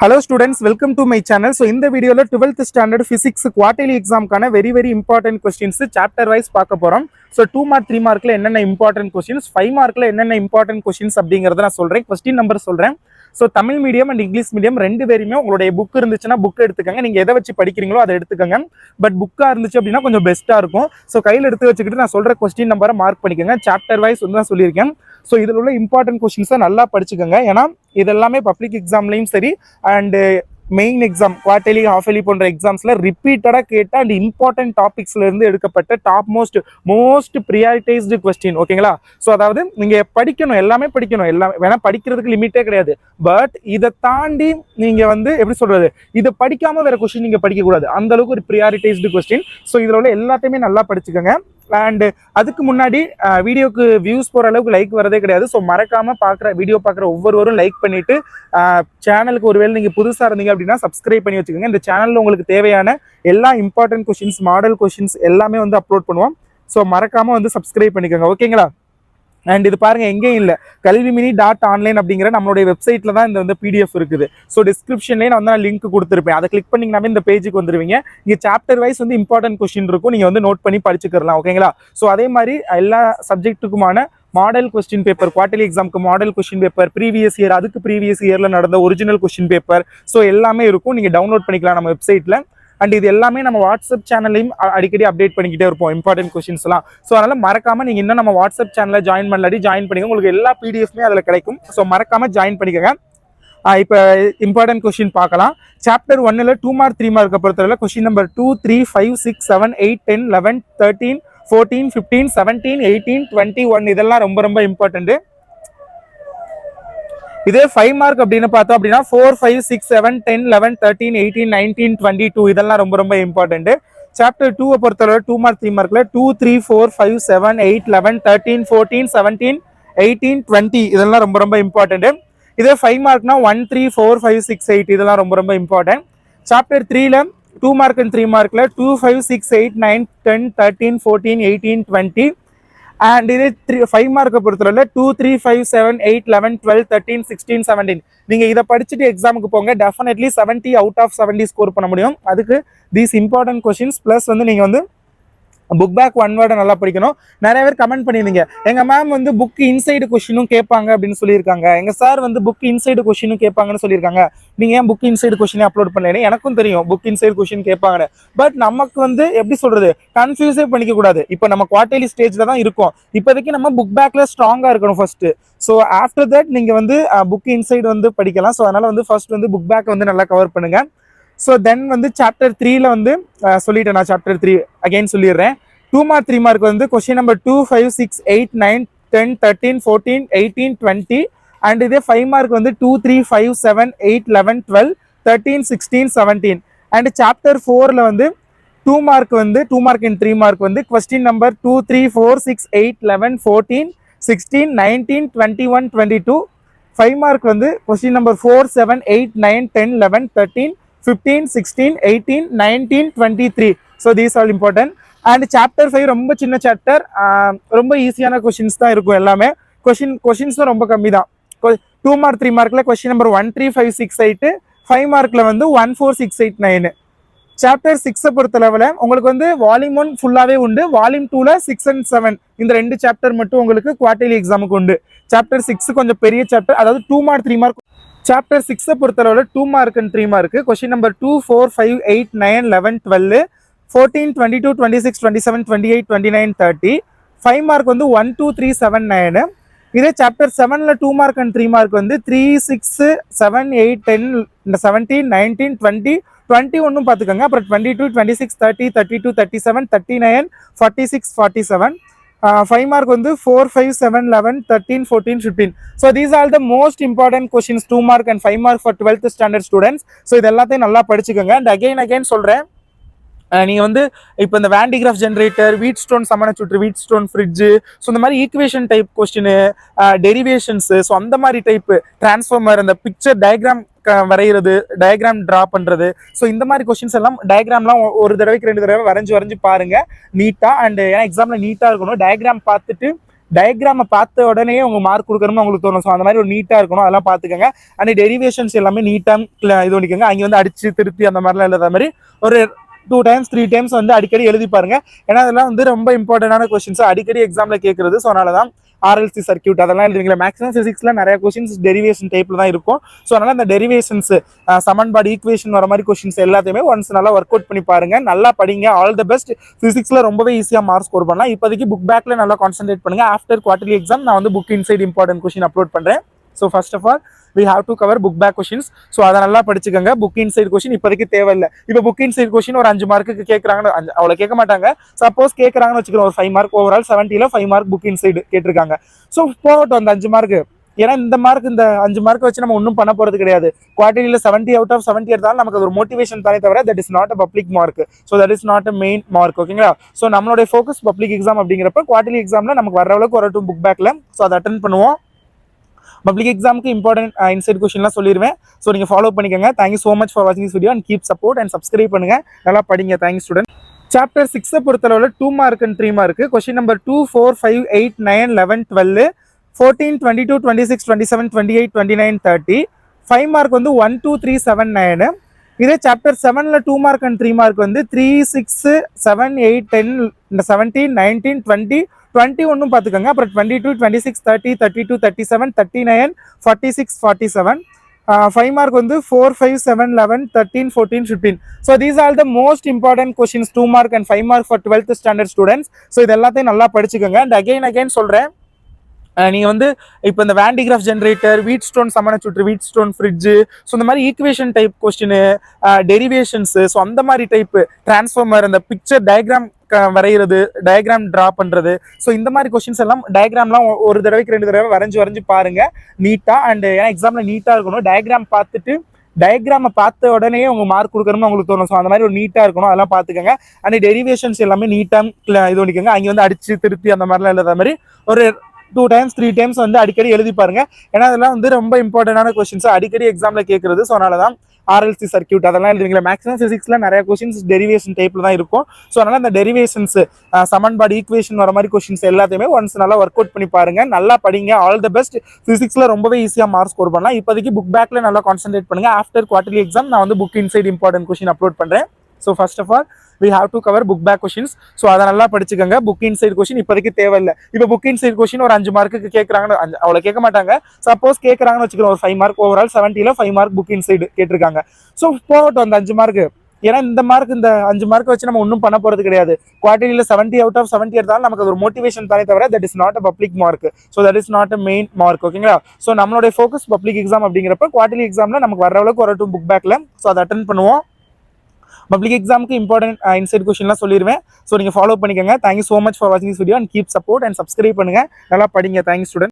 Hello students, welcome to my channel. So in the video 12th standard physics quarterly exam kana very important questions chapter wise paaka poram. So 2 mark 3 mark la enna important questions, 5 mark la enna important questions அப்படிங்கறத நான் சொல்றேன். question number சொல்றேன். So Tamil medium and English medium ரெண்டு பேருமே உங்களுடைய book இருந்துச்சுன்னா book எடுத்துக்கங்க. நீங்கள் எதை வச்சு படிக்கிறீங்களோ அதை எடுத்துக்கங்க. பட் புக்காக இருந்துச்சு அப்படின்னா கொஞ்சம் பெஸ்ட்டாக இருக்கும். ஸோ கையில் எடுத்து வச்சுக்கிட்டு நான் சொல்கிற கொஸ்டின் நம்பரை மார்க் பண்ணிக்கோங்க. சாப்டர் வைஸ் வந்து தான் சொல்லியிருக்கேன். ஸோ இதில் உள்ள இம்பார்ட்டன்ட் கொஸ்டின்ஸை நல்லா படிச்சுக்கோங்க. ஏன்னா இதெல்லாமே பப்ளிக் எக்ஸாம்லையும் சரி and main exam quarterly half-yearly போன்ற எக்ஸாம்ஸ்ல ரிப்பீட்டடாக கேட்ட அண்ட் இம்பார்ட்டன்ட் டாபிக்ஸ்ல இருந்து எடுக்கப்பட்ட டாப் மோஸ்ட் ப்ரியாரிட்டைஸ்டு கொஸ்டின். ஓகேங்களா? ஸோ அதாவது நீங்க படிக்கணும், எல்லாமே படிக்கணும், எல்லாம் வேணா படிக்கிறதுக்கு லிமிட்டே கிடையாது. பட் இதை தாண்டி நீங்க வந்து எப்படி சொல்றது, இதை படிக்காம வேற கொஸ்டின் நீங்க படிக்க கூடாது. அந்த அளவுக்கு ஒரு ப்ரியாரிட்டைஸ்டு கொஸ்டின். ஸோ இதுல உள்ள எல்லாத்தையுமே நல்லா படிச்சுக்கோங்க. அண்ட் அதுக்கு முன்னாடி வீடியோக்கு வியூஸ் போகிற அளவுக்கு லைக் வரதே கிடையாது. ஸோ மறக்காம வீடியோ பார்க்குற ஒவ்வொருவரும் லைக் பண்ணிட்டு சேனலுக்கு ஒருவேளை நீங்கள் புதுசாக இருந்தீங்க அப்படின்னா சப்ஸ்கிரைப் பண்ணி வச்சுக்கோங்க. இந்த சேனலில் உங்களுக்கு தேவையான எல்லா இம்பார்ட்டன்ட் கொஸ்டின்ஸ், மாடல் கொஸ்டின்ஸ் எல்லாமே வந்து அப்லோட் பண்ணுவோம். ஸோ மறக்காம வந்து சப்ஸ்கிரைப் பண்ணிக்கோங்க. ஓகேங்களா? அண்ட் இது பாருங்க, எங்கேயும் இல்லை, kalvimini.online அப்படிங்கிற நம்மளுடைய வெப்சைட்ல தான் இந்த வந்து பிடிஎஃப் இருக்குது. ஸோ டிஸ்கிரிப்ஷன்லேயே நான் வந்து லிங்க் கொடுத்துருப்பேன். அதை கிளிக் பண்ணிங்கனாவே இந்த பேஜுக்கு வந்துருவீங்க. இங்கே சாப்டர் வைஸ் வந்து இம்பார்ட்டன்ட் கொஸ்டின் இருக்கும், நீங்கள் வந்து நோட் பண்ணி படிச்சுக்கலாம். ஓகேங்களா? ஸோ அதே மாதிரி எல்லா சப்ஜெக்ட்டுக்குமான மாடல் கொஸ்டின் பேப்பர், குவார்டர்லி எக்ஸாமுக்கு model question paper, previous year, அதுக்கு ப்ரீவியஸ் இயரில் நடந்த ஒரிஜினல் கொஸ்டின் பேப்பர், ஸோ எல்லாமே இருக்கும். நீங்கள் டவுன்லோட் பண்ணிக்கலாம் நம்ம வெப்சைட்டில். அண்ட் இது எல்லாமே நம்ம வாட்ஸ்அப் சேனல்லையும் அடிக்கடி அப்டேட் பண்ணிக்கிட்டே இருப்போம் இம்பார்ட்டன்ட் கொஸ்டின்ஸ்லாம். ஸோ அதனால மறக்காம நீங்கள் இன்னும் நம்ம வாட்ஸ்அப் சேனலில் ஜாயின் பண்ணலாடி ஜாயின் பண்ணிக்கோங்க. உங்களுக்கு எல்லா பிடிஎஃப்மே அதில் கிடைக்கும். ஸோ மறக்காம ஜாயின் பண்ணிக்கோங்க. இப்போ இம்பார்ட்டன்ட் கொஸ்டின் பார்க்கலாம். சாப்டர் 1ல் 2 மார்க் 3 மார்க்கை பொறுத்தவரை கொஸ்டின் நம்பர் 2, 3, 5, 6, 7, 8, 10, 11, 13, 14, 15, 17, 18, 21 இதெல்லாம் ரொம்ப இம்பார்ட்டன்ட். இதே 5 மார்க் அப்படின்னு பார்த்தோம் அப்படின்னா 4, 5, 6, 7, 10, 11, 13, 18, 19, 22 இதெல்லாம் ரொம்ப இம்பார்ட்டன்ட். சாப்டர் 2 பொறுத்தவரை 2 மார்க் 3 மார்க்ல 2, 3, 4, 5, 7, 8, 11, 13, 14, 17, 18, 20 இதெல்லாம் ரொம்ப இம்பார்ட்டன்ட். இதே 5 மார்க்னா 1, 3, 4, 5, 6, 8 இதெல்லாம் ரொம்ப இம்பார்ட்டன்ட். சாப்டர் 3ல 2 மார்க் அண்ட் 3 மார்க்ல 2, 5, 6, 8, 9, 10, 13, 14, 18, 20. அண்ட் இது 5 மார்க்கை பொறுத்தவரை 2, 3, 5, 7, 8, 11, 12, 13, 16, 17 நீங்க இதை படிச்சுட்டு எக்ஸாமுக்கு போங்க. டெஃபினெட்லி 70 அவுட் ஆஃப் 70 ஸ்கோர் பண்ண முடியும். அதுக்கு தீஸ் இம்பார்ட்டன்ட் கொஸ்டின்ஸ் பிளஸ் வந்து நீங்க வந்து புக் பேக் ஒன் வேர்டை நல்லா படிக்கணும். நிறைய பேர் கமெண்ட் பண்ணியிருந்தீங்க, எங்க மேம் வந்து புக் இன்சைடு கொஸ்டினும் கேட்பாங்க அப்படின்னு சொல்லியிருக்காங்க, எங்க சார் வந்து புக் இன்சைடு கொஸ்டினும் கேட்பாங்கன்னு சொல்லியிருக்காங்க, நீங்க ஏன் புக் இன்சைடு கொஸ்டினே அப்லோட் பண்ணல? எனக்கும் தெரியும் புக் இன்சைடு கொஸ்டின் கேட்பாங்க. பட் நமக்கு வந்து எப்படி சொல்றது, கன்ஃபியூஸே பண்ணிக்க கூடாது. இப்போ நம்ம குவார்டர்லி ஸ்டேஜ்ல தான் இருக்கோம். இப்போதைக்கு நம்ம புக் பேக்ல ஸ்ட்ராங்கா இருக்கணும் ஃபர்ஸ்ட். ஸோ ஆஃப்டர் தட் நீங்க வந்து புக் இன்சைடு வந்து படிக்கலாம். ஸோ அதனால வந்து ஃபர்ஸ்ட் வந்து புக் பேக் வந்து நல்லா கவர் பண்ணுங்க. ஸோ தென் வந்து சாப்டர் 3ல வந்து சொல்லிட்டேன் நான். சாப்டர் 3 அகைன் சொல்லிடுறேன். 2 மார்க் 3 மார்க் வந்து கொஸ்டின் நம்பர் 2, 5, 6, 8, 9, 10, 13, 14, 18, 20 அண்ட் இதே 5 மார்க் வந்து 2, 3, 5, 7, 8, 11, 12, 13, 16, 17 அண்ட் சாப்டர் 4ல வந்து 2 மார்க் வந்து 2 மார்க் அண்ட் 3 மார்க் வந்து கொஸ்டின் நம்பர் 2, 3, 4, 6, 8, 11, 14, 16, 19, 21, 22. 5 மார்க் வந்து question number 4, 7, 8, 9, 10, 11, 13, 15, 16, 18, 19, 23. So these all important. And chapter 5 ரொம்ப சின்ன சாப்டர், ரொம்ப ஈஸியான கொஸ்டின்ஸ் தான் இருக்கும். எல்லாமே கொஸ்டின்ஸும் ரொம்ப கம்மி தான். 2 மார்க் 3 மார்க்ல கொஸ்டின் நம்பர் 1, 3, 5, 6, 8, 5 மார்க்ல வந்து 1, 4, 6, 8, 9. சாப்டர் 6 பொறுத்த லெவல உங்களுக்கு வந்து வால்யூம் 1 ஃபுல்லாவே உண்டு. வால்யூம் 2ல 6 and 7 இந்த ரெண்டு சாப்டர் மட்டும் உங்களுக்கு குவார்டர்லி எக்ஸாமுக்கு உண்டு. சாப்டர் 6 கொஞ்சம் பெரிய சாப்டர், அதாவது 2 மார்க் 3 மார்க். சாப்டர் 6 பொறுத்த லெவல 2 mark and 3 mark question number 2, 4, 5, 8, 9, 11, 12, 14, 22, 26, 27, 28, 29, 30. 5 mark வந்து 1, 2, 3, 7, 9. இதே சாப்டர் 7ல 2 மார்க் அண்ட் 3 மார்க் வந்து 3, 6, 7, 8, 10, 17, 19, 20, 21 பார்த்துக்கோங்க. அப்புறம் 22, 26, 30, 32, 37, 39, 46, 47. 5 மார்க் வந்து 4, 5, 7, 11, 13, 14, 15. So these are the most important questions 2 mark and 5 mark for 12th standard students. So இது எல்லாத்தையும் நல்லா படிச்சுக்கோங்க. அண்ட் அகைன் சொல்றேன், நீங்கள் வந்து இப்போ இந்த வேண்டிகிராஃப் ஜென்ரேட்டர், வீட் ஸ்டோன் சமண சுற்று, வீட் ஸ்டோன் ஃப்ரிட்ஜு, ஸோ இந்த மாதிரி ஈக்குவேஷன் டைப் கொஸ்டின், டெரிவேஷன்ஸு, ஸோ அந்த மாதிரி டைப்பு டிரான்ஸ்ஃபார்மர், அந்த பிக்சர் டயக்ராம் வரைகிறது, டயக்ராம் ட்ரா பண்ணுறது, ஸோ இந்த மாதிரி கொஸ்டின்ஸ் எல்லாம் டயக்ராம்லாம் ஒரு தடவைக்கு 2 தடவை வரைஞ்சு பாருங்க நீட்டாக. அண்ட் ஏன்னா எக்ஸாமில் நீட்டாக இருக்கணும். டயக்ராம் பார்த்துட்டு டயக்ராமை பார்த்த உடனே உங்க மார்க் கொடுக்கணும்னு உங்களுக்கு தோணும். ஸோ அந்த மாதிரி ஒரு நீட்டா இருக்கணும், அதெல்லாம் பார்த்துக்கோங்க. அண்ட் டெரிவேஷன்ஸ் எல்லாமே நீட்டா இது பண்ணிக்கோங்க. அங்கே வந்து அடிச்சு திருத்தி அந்த மாதிரிலாம் இல்லாத மாதிரி ஒரு 2 times 3 times வந்து அடிக்கடி எழுதி பாருங்க. ஏன்னா அதெல்லாம் வந்து ரொம்ப இம்பார்ட்டன்டான கொஸ்டின்ஸ், அடிக்கடி எக்ஸாம்ல கேட்கறது. ஸோ அதனாலதான் ஆர்எல்சி சர்க்கியூட் அதெல்லாம் எழுதுறீங்களா, மேக்ஸிமம் பிசிக்ஸ்ல நிறைய கொஸ்டின்ஸ் டெரிவேஷன் டைப்ல தான் இருக்கும். ஸோ அதனால இந்த டெரிவேஷன்ஸ் சமன்பாடு ஈக்குவேஷன் வர மாதிரி கொஸ்டின்ஸ் எல்லாத்தையுமே ஒன்ஸ் நல்லா ஒர்க் அவுட் பண்ணி பாருங்க, நல்லா படிங்க. All the best. பிசிக்ஸ்ல ரொம்பவே ஈஸியா மார்க் ஸ்கோர் பண்ணலாம். இப்போதைக்கு புக் பேக்ல நல்லா கான்சென்ட்ரேட் பண்ணுங்க. ஆஃப்டர் குவார்டர்லி எக்ஸாம் நான் வந்து book inside important question upload பண்றேன். So first of all we have to cover book back questions. So அதை நல்லா படிச்சுக்கோங்க. புக் இன்சைட் கொஸ்டின் இப்போதைக்கு தேவையில்லை. இப்போ புக் இன்சைட் கொஸ்டின் ஒரு 5 மார்க்குக்கு கேட்கறாங்கன்னு அவ்வளோ கேட்க மாட்டாங்க. சப்போஸ் கேட்கறாங்கன்னு வச்சுக்கிறோம், ஒரு 5 மார்க் ஓவரால் 70ல 5 மார்க் புக் இன்சைட் கேட்டிருக்காங்க. ஸோ போகட்டும் அந்த 5 மார்க். ஏன்னா இந்த 5 மார்க் வச்சு நம்ம ஒன்றும் பண்ண போறது கிடையாது. குவார்டர்லியில் 70 out of 70 எடுத்தாலும் நமக்கு அது ஒரு மோட்டிவேஷன் தானே தவிர that is not a public mark. So that is not a main mark. ஓகேங்களா? ஸோ நம்மளுடைய ஃபோக்கஸ் பப்ளிக் எக்ஸாம் அப்படிங்கிறப்ப குவார்டர்லி எக்ஸாம்ல நமக்கு வர அளவுக்கு வரட்டும் புக் பேக்ல. ஸோ அதை அட்டன் பண்ணுவோம். பப்ளிக் எக்ஸாமுக்கு இம்பார்ட்டன்ட் இன்சைட் கொஸ்டின்லாம் சொல்லிடுவேன். ஸோ நீங்கள் ஃபாலோ பண்ணிக்கோங்க. தேங்க்யூ ஸோ மச் ஃபார் வாட்சிங் this video and keep support and subscribe பண்ணுங்க. நல்லா படிங்க. Thank you student. சாப்டர் 6 பொறுத்தளவில் 2 mark and 3 mark. Question number 2, 4, 5, 8, 9, 11, 12, 14, 22, 26, 27, 28, 29, 30. 5 mark வந்து 1, 2, 3, 7, 9. இதே சாப்டர் 7ல 2 மார்க் அண்ட் 3 மார்க் வந்து 3, 6, 7, 8, 10, 17, 19, 20, 21 பார்த்துக்கோங்க. அப்புறம் 22, 26, 30, 32, 37, 39, 46, 47. 5 மார்க் வந்து 4, 5, 7, 11, 13, 14, 15. So these are the most important questions, 2 mark and 5 mark for 12th standard students. So இது எல்லாத்தையும் நல்லா படிச்சுக்கோங்க. அண்ட் அகைன் சொல்றேன், நீங்க வந்து இப்போ இந்த வேண்டிகிராஃப் ஜென்ரேட்டர், வீட் ஸ்டோன் சமண சுற்று, வீட் ஸ்டோன் ஃப்ரிட்ஜு, ஸோ இந்த மாதிரி equation type question, derivations, so அந்த மாதிரி டைப் டிரான்ஸ்ஃபார்மர், அந்த பிக்சர் டயக்ராம் வரைகிறது, டயக்ராம் டிரா பண்றது, ஸோ இந்த மாதிரி கொஸ்டின்ஸ் எல்லாம் டயக்ராம்லாம் ஒரு தடவைக்கு 2 தடவை வரைஞ்சு பாருங்க நீட்டா. அண்ட் ஏன்னா எக்ஸாம்ல நீட்டா இருக்கணும். டயக்ராமை பார்த்த உடனே உங்க மார்க் கொடுக்கணும்னு உங்களுக்கு தோணும். ஸோ அந்த மாதிரி ஒரு நீட்டா இருக்கணும், அதெல்லாம் பார்த்துக்கோங்க. அண்ட் டெரிவேஷன்ஸ் எல்லாமே நீட்டா இது பண்ணிக்கோங்க. அங்கே வந்து அடிச்சு திருத்தி அந்த மாதிரிலாம் இல்லாத மாதிரி ஒரு 2 times 3 times வந்து அடிக்கடி எழுதி பாருங்க. ஏன்னா அதெல்லாம் வந்து ரொம்ப இம்பார்ட்டன்டான கொஸ்டின்ஸ், அடிக்கடி எக்ஸாம்ல கேட்கறது. ஸோ அதனாலதான் ஆர்எல்சி சர்க்கியூட் அதெல்லாம் எழுதுறீங்களா, மேக்ஸிமம் பிசிக்ஸ்ல நிறைய கொஸ்டின்ஸ் டெரிவேஷன் டைப்ல தான் இருக்கும். ஸோ அதனால இந்த டெரிவேஷன்ஸ் சமன்பாடு ஈக்குவேஷன் வர மாதிரி கொஸ்டின்ஸ் எல்லாத்தையுமே ஒன்ஸ் நல்லா ஒர்க் அவுட் பண்ணி பாருங்க, நல்லா படிங்க. All the best. பிசிக்ஸ்ல ரொம்பவே ஈஸியா மார்க் ஸ்கோர் பண்ணலாம். இப்போதைக்கு புக் பேக்ல நல்லா கான்சென்ட்ரேட் பண்ணுங்க. ஆஃப்டர் குவார்டர்லி எக்ஸாம் நான் வந்து book inside important question upload பண்றேன். So first of all we have to cover book back questions. So அதை நல்லா படிச்சுக்கோங்க. புக் இன்சைட் கொஸ்டின் இப்போதைக்கு தேவையில்லை. இப்போ புக் இன்சைட் கொஸ்டின் ஒரு 5 மார்க்குக்கு கேட்கறாங்கன்னு அவ்வளோ கேட்க மாட்டாங்க. சப்போஸ் கேட்கறாங்கன்னு வச்சுக்கிறோம், ஒரு 5 மார்க் ஓவரால் 70ல 5 மார்க் புக் இன்சைட் கேட்டிருக்காங்க. ஸோ போகட்டும் அந்த 5 மார்க். ஏன்னா இந்த 5 மார்க் வச்சு நம்ம ஒன்றும் பண்ண போறது கிடையாது. குவார்டர்லியில் 70 out of 70 எடுத்தாலும் நமக்கு அது ஒரு மோட்டிவேஷன் தானே தவிர that is not a public mark. So that is not a main mark. ஓகேங்களா? ஸோ நம்மளுடைய ஃபோக்கஸ் பப்ளிக் எக்ஸாம் அப்படிங்கிறப்ப குவார்டர்லி எக்ஸாம்ல நமக்கு வர அளவுக்கு வரட்டும் புக் பேக்ல. ஸோ அதை அட்டன் பண்ணுவோம். பப்ளிக் எக்ஸாமுக்கு இம்பார்ட்டன்ட் இன்சைட் கொஸ்டின்லாம் சொல்லிடுவேன். ஸோ நீங்கள் ஃபாலோ பண்ணிக்கோங்க. தேங்க்யூ ஸோ மச் ஃபார் வாட்சிங் this video and keep support and subscribe பண்ணுங்க. நல்லா படிங்க. Thank you student.